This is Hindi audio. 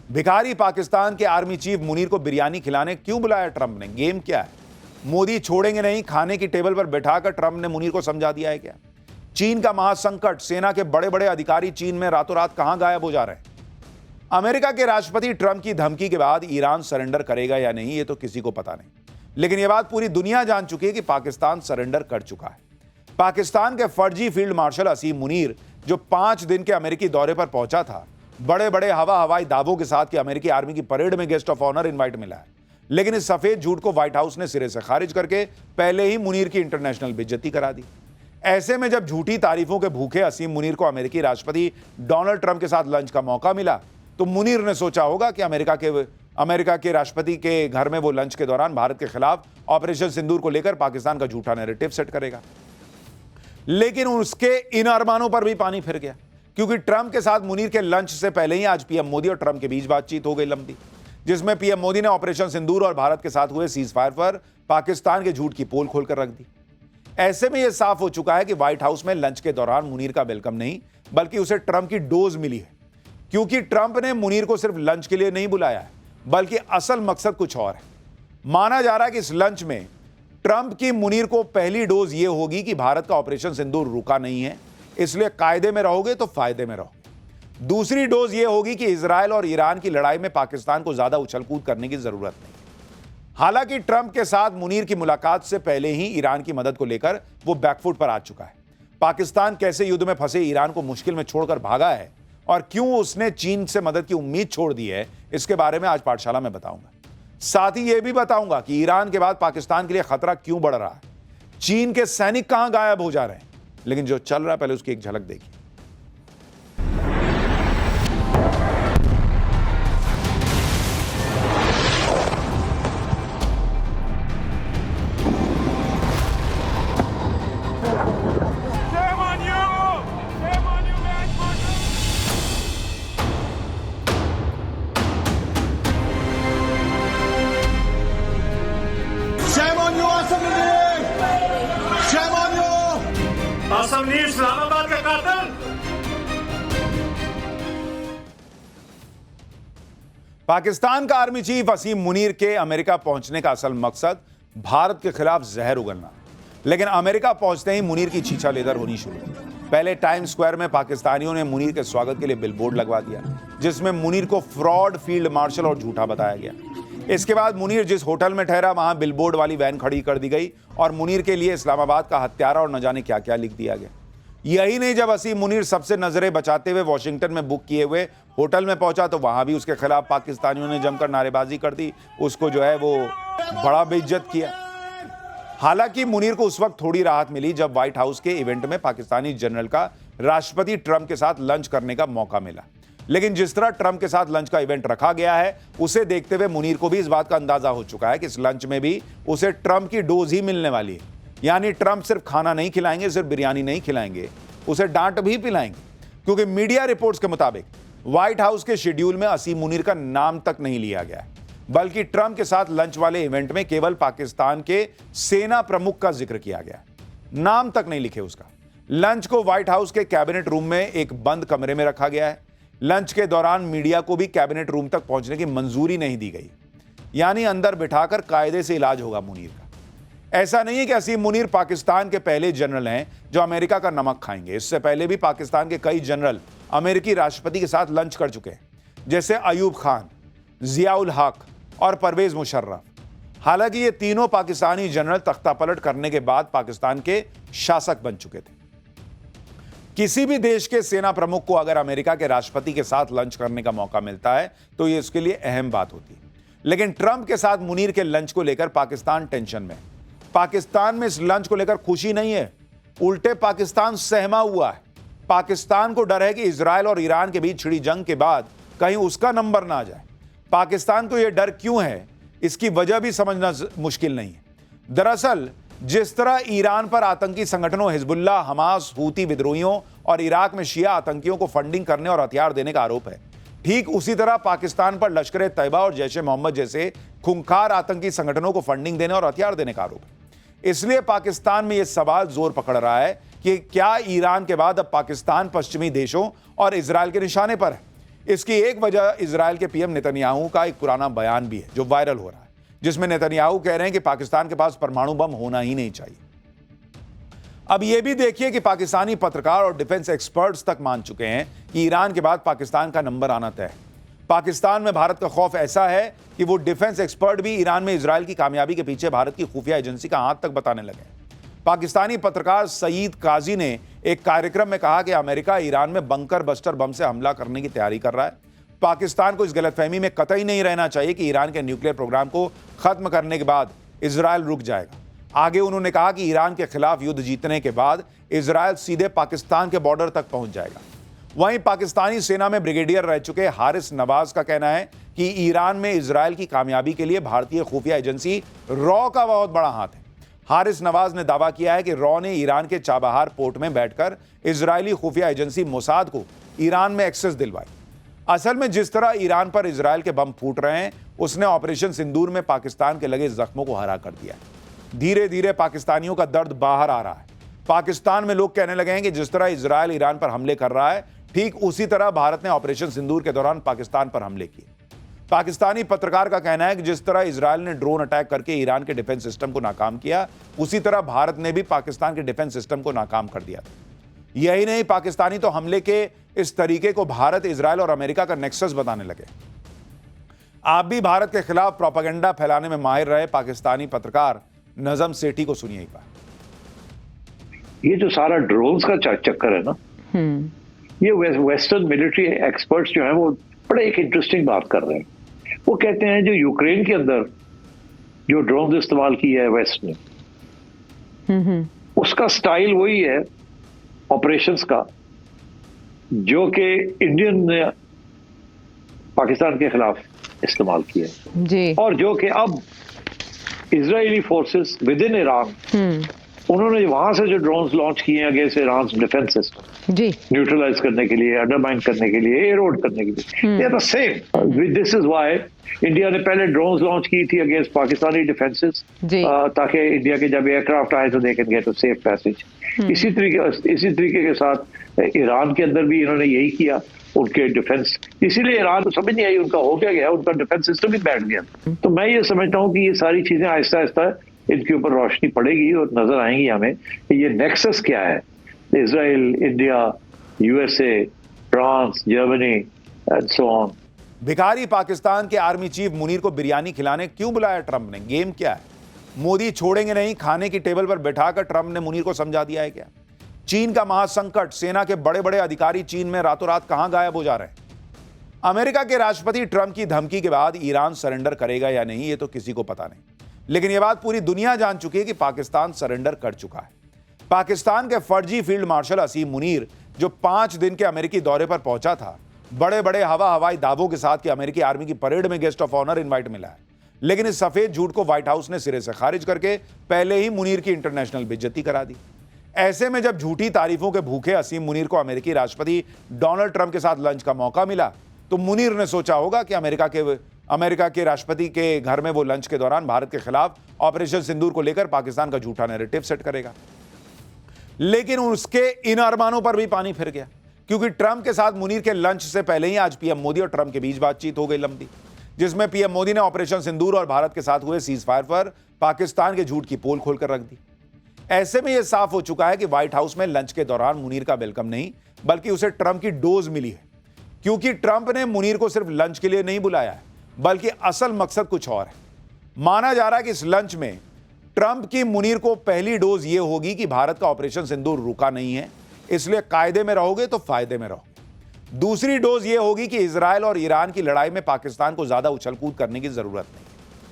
भिखारी पाकिस्तान के आर्मी चीफ मुनीर को बिरयानी खिलाने क्यों बुलाया ट्रंप ने? गेम क्या है? मोदी छोड़ेंगे नहीं, खाने की टेबल पर बैठाकर ट्रंप ने मुनीर को समझा दिया है क्या? चीन का महासंकट, सेना के बड़े बड़े अधिकारी चीन में रातों रात कहां गायब हो जा रहे हैं? अमेरिका के राष्ट्रपति ट्रंप की धमकी के बाद ईरान सरेंडर करेगा या नहीं, यह तो किसी को पता नहीं, लेकिन यह बात पूरी दुनिया जान चुकी है कि पाकिस्तान सरेंडर कर चुका है। पाकिस्तान के फर्जी फील्ड मार्शल असीम मुनीर, जो 5 दिन के अमेरिकी दौरे पर पहुंचा था, बड़े बड़े हवाई दावों के साथ कि अमेरिकी आर्मी की परेड में गेस्ट ऑफ ऑनर इनवाइट मिला है, लेकिन इस सफेद झूठ को व्हाइट हाउस ने सिरे से खारिज करके पहले ही मुनीर की इंटरनेशनल बेइज्जती करा दी। ऐसे में जब झूठी तारीफों के भूखे असीम मुनीर को अमेरिकी राष्ट्रपति डोनाल्ड ट्रंप के साथ लंच का मौका मिला, तो मुनीर ने सोचा होगा कि अमेरिका के राष्ट्रपति के घर में वो लंच के दौरान भारत के खिलाफ ऑपरेशन सिंदूर को लेकर पाकिस्तान का झूठा नैरेटिव सेट करेगा। लेकिन उसके इन अरमानों पर भी पानी फिर गया, क्योंकि ट्रंप के साथ मुनीर के लंच से पहले ही आज पीएम मोदी और ट्रंप के बीच बातचीत हो गई लंबी, जिसमें पीएम मोदी ने ऑपरेशन सिंदूर और भारत के साथ हुए सीज फायर पर पाकिस्तान के झूठ की पोल खोलकर रख दी। ऐसे में यह साफ हो चुका है कि व्हाइट हाउस में लंच के दौरान मुनीर का वेलकम नहीं, बल्कि उसे ट्रंप की डोज मिली है, क्योंकि ट्रंप ने मुनीर को सिर्फ लंच के लिए नहीं बुलाया है, बल्कि असल मकसद कुछ और है। माना जा रहा है कि इस लंच में ट्रंप की मुनीर को पहली डोज यह होगी कि भारत का ऑपरेशन सिंदूर रुका नहीं है, इसलिए कायदे में रहोगे तो फायदे में रहोगे। दूसरी डोज यह होगी कि इजराइल और ईरान की लड़ाई में पाकिस्तान को ज्यादा उछलकूद करने की जरूरत नहीं। हालांकि ट्रंप के साथ मुनीर की मुलाकात से पहले ही ईरान की मदद को लेकर वो बैकफुट पर आ चुका है। पाकिस्तान कैसे युद्ध में फंसे ईरान को मुश्किल में छोड़कर भागा है और क्यों उसने चीन से मदद की उम्मीद छोड़ दी है, इसके बारे में आज पाठशाला में बताऊंगा। साथ ही यह भी बताऊंगा कि ईरान के बाद पाकिस्तान के लिए खतरा क्यों बढ़ रहा है, चीन के सैनिक कहां गायब हो जा रहे हैं। लेकिन जो चल रहा है पहले उसकी एक झलक देखिए। इस्लामाबाद का कातिल। पाकिस्तान का आर्मी चीफ असीम मुनीर के अमेरिका पहुंचने का असल मकसद भारत के खिलाफ जहर उगलना, लेकिन अमेरिका पहुंचते ही मुनीर की छीछा लेदर होनी शुरू हुई। पहले टाइम स्क्वायर में पाकिस्तानियों ने मुनीर के स्वागत के लिए बिलबोर्ड लगवा दिया, जिसमें मुनीर को फ्रॉड, फील्ड मार्शल और झूठा बताया गया। इसके बाद मुनीर जिस होटल में ठहरा वहां बिलबोर्ड वाली वैन खड़ी कर दी गई और मुनीर के लिए इस्लामाबाद का हत्यारा और न जाने क्या क्या लिख दिया गया। यही नहीं, जब असीम मुनीर सबसे नजरें बचाते हुए वॉशिंगटन में बुक किए हुए होटल में पहुंचा तो वहां भी उसके खिलाफ पाकिस्तानियों ने जमकर नारेबाजी कर दी, उसको जो है वो बड़ा बेइज्जत किया। हालांकि मुनीर को उस वक्त थोड़ी राहत मिली जब व्हाइट हाउस के इवेंट में पाकिस्तानी जनरल का राष्ट्रपति ट्रंप के साथ लंच करने का मौका मिला। लेकिन जिस तरह ट्रंप के साथ लंच का इवेंट रखा गया है, उसे देखते हुए मुनीर को भी इस बात का अंदाजा हो चुका है कि इस लंच में भी उसे ट्रंप की डोज ही मिलने वाली है। यानी ट्रंप सिर्फ खाना नहीं खिलाएंगे, सिर्फ बिरयानी नहीं खिलाएंगे, उसे डांट भी पिलाएंगे, क्योंकि मीडिया रिपोर्ट्स के मुताबिक व्हाइट हाउस के शेड्यूल में असीम मुनीर का नाम तक नहीं लिया गया है, बल्कि ट्रंप के साथ लंच वाले इवेंट में केवल पाकिस्तान के सेना प्रमुख का जिक्र किया गया, नाम तक नहीं लिखे उसका। लंच को व्हाइट हाउस के कैबिनेट रूम में एक बंद कमरे में रखा गया है। लंच के दौरान मीडिया को भी कैबिनेट रूम तक पहुंचने की मंजूरी नहीं दी गई, यानी अंदर बिठाकर कायदे से इलाज होगा मुनीर का। ऐसा नहीं है कि असीम मुनीर पाकिस्तान के पहले जनरल हैं जो अमेरिका का नमक खाएंगे। इससे पहले भी पाकिस्तान के कई जनरल अमेरिकी राष्ट्रपति के साथ लंच कर चुके हैं, जैसे अयूब खान, जियाउल हक और परवेज मुशर्रफ। हालांकि ये तीनों पाकिस्तानी जनरल तख्तापलट करने के बाद पाकिस्तान के शासक बन चुके थे। किसी भी देश के सेना प्रमुख को अगर अमेरिका के राष्ट्रपति के साथ लंच करने का मौका मिलता है तो ये उसके लिए अहम बात होती है। लेकिन ट्रंप के साथ मुनीर के लंच को लेकर पाकिस्तान टेंशन में। पाकिस्तान में इस लंच को लेकर खुशी नहीं है, उल्टे पाकिस्तान सहमा हुआ है। पाकिस्तान को डर है कि इजराइल और ईरान के बीच छिड़ी जंग के बाद कहीं उसका नंबर ना आ जाए। पाकिस्तान को यह डर क्यों है, इसकी वजह भी समझना मुश्किल नहीं है। दरअसल जिस तरह ईरान पर आतंकी संगठनों हिजबुल्लाह, हमास, हूती विद्रोहियों और इराक में शिया आतंकियों को फंडिंग करने और हथियार देने का आरोप है, ठीक उसी तरह पाकिस्तान पर लश्कर-ए-तैयबा और जैश-ए-मोहम्मद जैसे खूंखार आतंकी संगठनों को फंडिंग देने और हथियार देने का आरोप है। इसलिए पाकिस्तान में यह सवाल जोर पकड़ रहा है कि क्या ईरान के बाद अब पाकिस्तान पश्चिमी देशों और इजराइल के निशाने पर है। इसकी एक वजह इजराइल के पीएम नेतन्याहू का एक पुराना बयान भी है जो वायरल हो रहा है, जिसमें नेतन्याहू कह रहे हैं कि पाकिस्तान के पास परमाणु बम होना ही नहीं चाहिए। अब यह भी देखिए कि पाकिस्तानी पत्रकार और डिफेंस एक्सपर्ट्स तक मान चुके हैं कि ईरान के बाद पाकिस्तान का नंबर आना तय है। पाकिस्तान में भारत का खौफ ऐसा है कि वो डिफेंस एक्सपर्ट भी ईरान में इजराइल की कामयाबी के पीछे भारत की खुफिया एजेंसी का हाथ तक बताने लगे। पाकिस्तानी पत्रकार सईद काजी ने एक कार्यक्रम में कहा कि अमेरिका ईरान में बंकर बस्टर बम से हमला करने की तैयारी कर रहा है। पाकिस्तान को इस गलतफहमी में कतई नहीं रहना चाहिए कि ईरान के न्यूक्लियर प्रोग्राम को खत्म करने के बाद इजराइल रुक जाएगा। आगे उन्होंने कहा कि ईरान के खिलाफ युद्ध जीतने के बाद इजराइल सीधे पाकिस्तान के बॉर्डर तक पहुंच जाएगा। वहीं पाकिस्तानी सेना में ब्रिगेडियर रह चुके हारिस नवाज का कहना है कि ईरान में इजराइल की कामयाबी के लिए भारतीय खुफिया एजेंसी रॉ का बहुत बड़ा हाथ है। हारिस नवाज ने दावा किया है कि रॉ ने ईरान के चाबहार पोर्ट में बैठकर इजरायली खुफिया एजेंसी मोसाद को ईरान में एक्सेस दिलवाई। असल में जिस तरह ईरान पर इजराइल के बम फूट रहे हैं, उसने ऑपरेशन सिंदूर में पाकिस्तान के लगे जख्मों को हरा कर दिया है। धीरे धीरे पाकिस्तानियों का दर्द बाहर आ रहा है। पाकिस्तान में लोग कहने लगे हैं कि जिस तरह इजराइल ईरान पर हमले कर रहा है, ठीक उसी तरह भारत ने ऑपरेशन सिंदूर के दौरान पाकिस्तान पर हमले किए। पाकिस्तानी पत्रकार का कहना है कि जिस तरह इजराइल ने ड्रोन अटैक करके ईरान के डिफेंस सिस्टम को नाकाम किया, उसी तरह भारत ने भी पाकिस्तान के डिफेंस सिस्टम को नाकाम कर दिया था। यही नहीं, पाकिस्तानी तो हमले के इस तरीके को भारत, इजराइल और अमेरिका का नेक्सस बताने लगे। आप भी भारत के खिलाफ प्रोपेगेंडा फैलाने में माहिर रहे पाकिस्तानी पत्रकार नजम सेठी को सुनिए एक बार। ये जो सारा ड्रोन्स का चक्कर है ना, ये वेस्टर्न मिलिट्री एक्सपर्ट्स जो हैं वो बड़े एक इंटरेस्टिंग बात कर रहे हैं। वो कहते हैं जो यूक्रेन के अंदर जो ड्रोन्स इस्तेमाल किया है वेस्ट ने, उसका स्टाइल वही है ऑपरेशंस का जो कि इंडियन ने पाकिस्तान के खिलाफ इस्तेमाल किया जी, और जो कि अब Israeli forces with in Iran उन्होंने वहां से जो ड्रोन्स लॉन्च किए हैं अगेंस्ट ईरान डिफेंस सिस्टम जी, न्यूट्रलाइज करने के लिए, अंडरमाइन करने के लिए, एरोड करने के लिए, they are the same. This is why India ने पहले ड्रोन्स लॉन्च की थी अगेंस्ट पाकिस्तानी डिफेंसेस, ताकि इंडिया के जब एयरक्राफ्ट आए तो they can get a safe passage. इसी तरीके के साथ ईरान के अंदर भी इन्होंने यही किया, उनके डिफेंस, इसीलिए ईरान को समझ नहीं आई उनका हो क्या गया, उनका डिफेंस सिस्टम ही बैठ गया। तो मैं ये समझता हूँ कि ये सारी चीजें आहिस्ता आहिस्ता इनके ऊपर रोशनी पड़ेगी और नजर आएंगी हमें कि ये नेक्सस क्या है। Israel, India, USA, France, Germany and so on. भिखारी पाकिस्तान के आर्मी चीफ मुनीर को बिरयानी खिलाने क्यों बुलाया ट्रंप ने? गेम क्या है? मोदी छोड़ेंगे नहीं, खाने की टेबल पर बैठाकर ट्रंप ने मुनीर को समझा दिया है क्या? चीन का महासंकट, सेना के बड़े बड़े अधिकारी चीन में रातों रात कहां गायब हो जा रहे हैं? अमेरिका के राष्ट्रपति ट्रंप की धमकी के बाद ईरान सरेंडर करेगा या नहीं, यह तो किसी को पता नहीं, लेकिन यह बात पूरी दुनिया जान चुकी है कि पाकिस्तान सरेंडर कर चुका है। पाकिस्तान के फर्जी फील्ड मार्शल असीम मुनीर, जो 5 दिन के अमेरिकी दौरे पर पहुंचा था, बड़े बड़े हवाई दावों के साथ कि अमेरिकी आर्मी की परेड में गेस्ट ऑफ ऑनर इनवाइट मिला है, लेकिन इस सफेद झूठ को व्हाइट हाउस ने सिरे से खारिज करके पहले ही मुनीर की इंटरनेशनल बेइज्जती करा दी। ऐसे में जब झूठी तारीफों के भूखे असीम मुनीर को अमेरिकी राष्ट्रपति डोनाल्ड ट्रंप के साथ लंच का मौका मिला, तो मुनीर ने सोचा होगा कि अमेरिका के राष्ट्रपति के घर में वो लंच के दौरान भारत के खिलाफ ऑपरेशन सिंदूर को लेकर पाकिस्तान का झूठा नैरेटिव सेट करेगा। लेकिन उसके इन अरमानों पर भी पानी फिर गया, क्योंकि ट्रंप के साथ मुनीर के लंच से पहले ही आज पीएम मोदी और ट्रंप के बीच बातचीत हो गई लंबी, जिसमें पीएम मोदी ने ऑपरेशन सिंदूर और भारत के साथ हुए सीज फायर पर पाकिस्तान के झूठ की पोल खोलकर रख दी। ऐसे में यह साफ हो चुका है कि व्हाइट हाउस में लंच के दौरान मुनीर का वेलकम नहीं, बल्कि उसे ट्रंप की डोज मिली है, क्योंकि ट्रंप ने मुनीर को सिर्फ लंच के लिए नहीं बुलाया है, बल्कि असल मकसद कुछ और है। माना जा रहा है कि इस लंच में ट्रंप की मुनीर को पहली डोज यह होगी कि भारत का ऑपरेशन सिंदूर रुका नहीं है, इसलिए कायदे में रहोगे तो फायदे में रहोगे। दूसरी डोज यह होगी कि इजराइल और ईरान की लड़ाई में पाकिस्तान को ज्यादा उछल कूद करने की जरूरत नहीं।